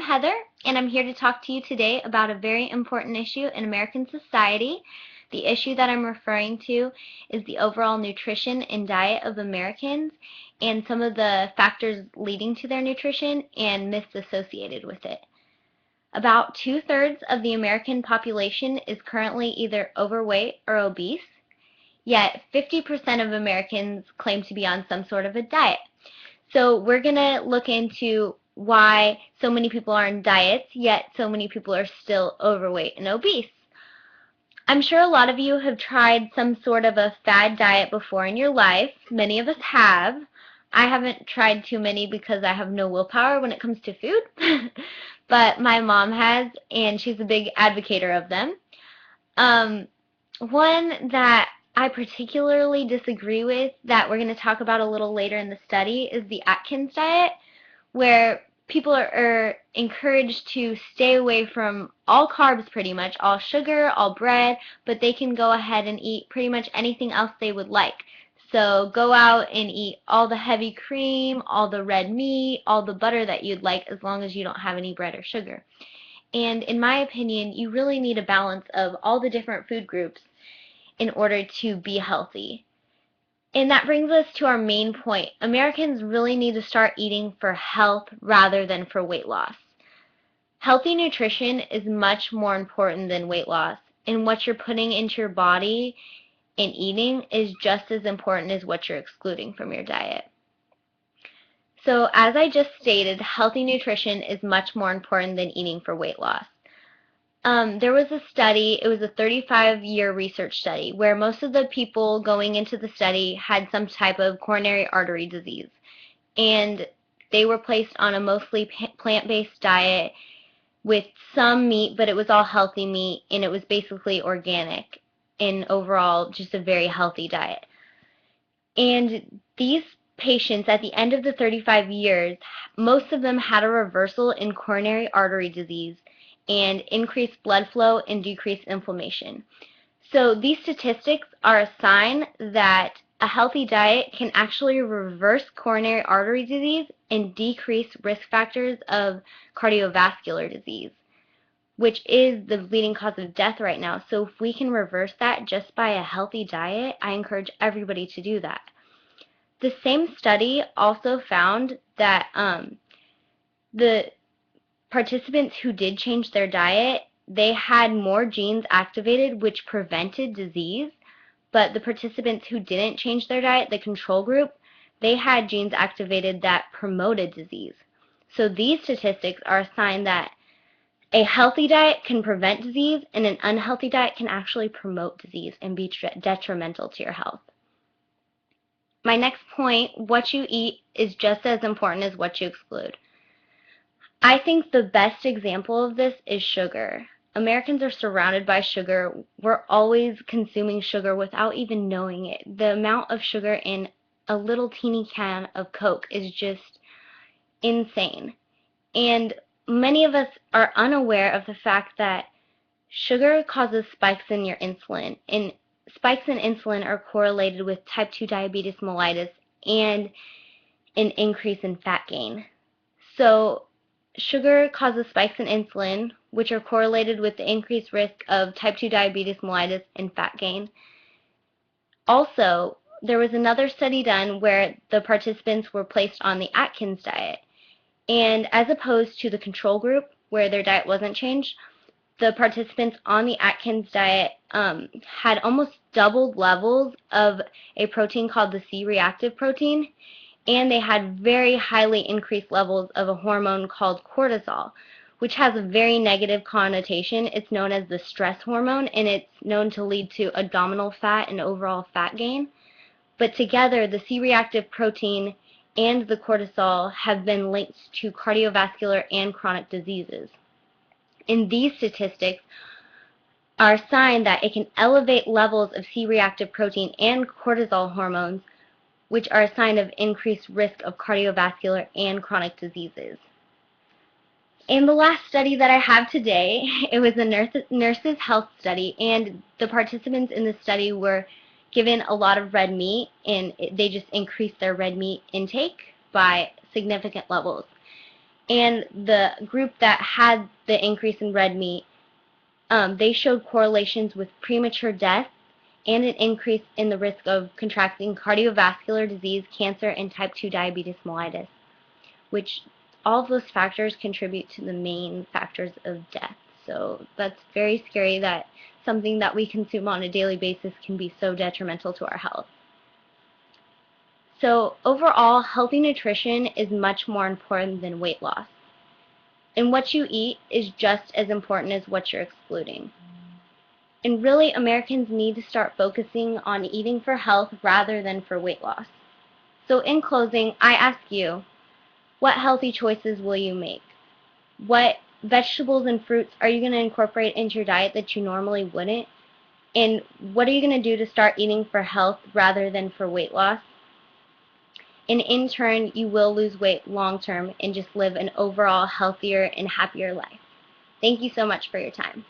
I'm Heather, and I'm here to talk to you today about a very important issue in American society. The issue that I'm referring to is the overall nutrition and diet of Americans and some of the factors leading to their nutrition and myths associated with it. About 2/3 of the American population is currently either overweight or obese, yet 50% of Americans claim to be on some sort of a diet. So we're going to look into why so many people are on diets, yet so many people are still overweight and obese. I'm sure a lot of you have tried some sort of a fad diet before in your life. Many of us have. I haven't tried too many because I have no willpower when it comes to food, but my mom has, and she's a big advocate of them. One that I particularly disagree with that we're going to talk about a little later in the study is the Atkins diet, where people are encouraged to stay away from all carbs pretty much, all sugar, all bread, but they can go ahead and eat pretty much anything else they would like. So go out and eat all the heavy cream, all the red meat, all the butter that you'd like as long as you don't have any bread or sugar. And in my opinion, you really need a balance of all the different food groups in order to be healthy. And that brings us to our main point. Americans really need to start eating for health rather than for weight loss. Healthy nutrition is much more important than weight loss, and what you're putting into your body and eating is just as important as what you're excluding from your diet. So as I just stated, healthy nutrition is much more important than eating for weight loss. There was a study, it was a 35-year research study, where most of the people going into the study had some type of coronary artery disease. And they were placed on a mostly plant-based diet with some meat, but it was all healthy meat, and it was basically organic, and overall just a very healthy diet. And these patients, at the end of the 35 years, most of them had a reversal in coronary artery disease and increased blood flow and decreased inflammation. So these statistics are a sign that a healthy diet can actually reverse coronary artery disease and decrease risk factors of cardiovascular disease, which is the leading cause of death right now. So if we can reverse that just by a healthy diet, I encourage everybody to do that. The same study also found that the participants who did change their diet, they had more genes activated which prevented disease, but the participants who didn't change their diet, the control group, they had genes activated that promoted disease. So these statistics are a sign that a healthy diet can prevent disease, and an unhealthy diet can actually promote disease and be detrimental to your health. My next point, what you eat is just as important as what you exclude. I think the best example of this is sugar. Americans are surrounded by sugar. We're always consuming sugar without even knowing it. The amount of sugar in a little teeny can of Coke is just insane. And many of us are unaware of the fact that sugar causes spikes in your insulin, and spikes in insulin are correlated with type 2 diabetes mellitus and an increase in fat gain. So sugar causes spikes in insulin, which are correlated with the increased risk of type 2 diabetes mellitus and fat gain. Also, there was another study done where the participants were placed on the Atkins diet. And as opposed to the control group, where their diet wasn't changed, the participants on the Atkins diet had almost doubled levels of a protein called the C-reactive protein, and they had very highly increased levels of a hormone called cortisol, which has a very negative connotation. It's known as the stress hormone, and it's known to lead to abdominal fat and overall fat gain. But together, the C-reactive protein and the cortisol have been linked to cardiovascular and chronic diseases. And these statistics are a sign that it can elevate levels of C-reactive protein and cortisol hormones, which are a sign of increased risk of cardiovascular and chronic diseases. In the last study that I have today, it was a nurse's health study, and the participants in the study were given a lot of red meat, and they just increased their red meat intake by significant levels. And the group that had the increase in red meat, they showed correlations with premature death and an increase in the risk of contracting cardiovascular disease, cancer, and type 2 diabetes mellitus, which all of those factors contribute to the main factors of death. So that's very scary that something that we consume on a daily basis can be so detrimental to our health. So overall, healthy nutrition is much more important than weight loss. And what you eat is just as important as what you're excluding. And really, Americans need to start focusing on eating for health rather than for weight loss. So in closing, I ask you, what healthy choices will you make? What vegetables and fruits are you going to incorporate into your diet that you normally wouldn't? And what are you going to do to start eating for health rather than for weight loss? And in turn, you will lose weight long term and just live an overall healthier and happier life. Thank you so much for your time.